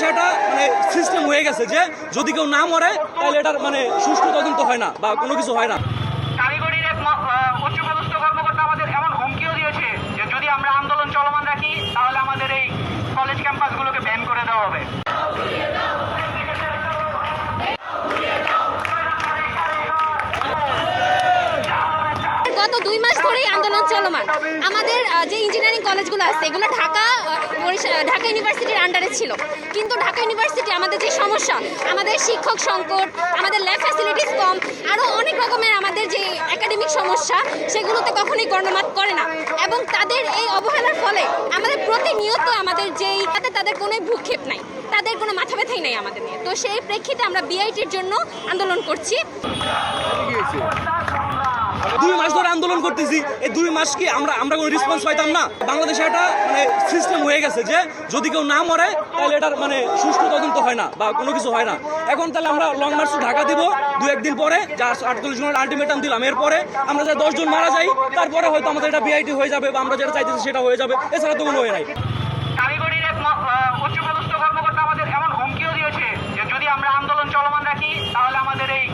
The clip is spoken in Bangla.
সেটা মানে সিস্টেম হয়ে গেছে যে যদি কেউ না মরে তাহলে এটার মানে সুষ্ঠু তদন্ত হয় না বা কোনো কিছু হয় না। কারিগরির এক উচ্চপদস্থ কর্মকর্তা আমাদের এমন হুমকিও দিয়েছে যে যদি আমরা আন্দোলন চলমান রাখি তাহলে আমাদের এই কলেজ ক্যাম্পাসগুলোকে ব্যান করে দেওয়া হবে। গত 2 মাস ধরেই আন্দোলন চলমান। আমাদের যে ইঞ্জিনিয়ারিং কলেজগুলো আছে এগুলো ঢাকা ইউনিভার্সিটির আন্ডারে ছিল, কিন্তু ঢাকা ইউনিভার্সিটি আমাদের যে সমস্যা, আমাদের শিক্ষক সংকট, আমাদের ল্যাব ফ্যাসিলিটিস কম, আরও অনেক রকমের আমাদের যে একাডেমিক সমস্যা সেগুলোতে কখনোই কর্ণপাত করে না। এবং তাদের এই অবহেলার ফলে আমাদের প্রতিনিয়ত আমাদের যেই তাদের কোনো ভূক্ষেপ নাই, তাদের কোনো মাথা ব্যথাই নাই আমাদের নিয়ে। তো সেই প্রেক্ষিতে আমরা বিআইটির জন্য আন্দোলন করছি। 2 মাস ধরে আন্দোলন করতেছি, এই 2 মাস কি আমরা কোনো রেসপন্স পাইতাম না? বাংলাদেশে একটা মানে সিস্টেম হয়ে গেছে যে যদি কেউ না মরে তাহলে এটার মানে সুষ্ঠু তদন্ত হয় না বা কোনো কিছু হয় না। এখন তাহলে আমরা লং মার্চ ঢাকা দিব 2-1 দিন পরে, যা 48 জনের আলটিমেটাম দিলাম, এরপরে আমরা যা 10 জন মারা যাই তারপরে হয়তো আমাদের এটা বিআইটি হয়ে যাবে বা আমরা যেটা চাইতেছি সেটা হয়ে যাবে, এছাড়া তো কোনো হয়ে নাই। কারিগরির এক উচ্চপদস্থ কর্মকর্তা আমাদের এমন হুমকিও দিয়েছে যে যদি আমরা আন্দোলন চলমান রাখি তাহলে আমাদের এই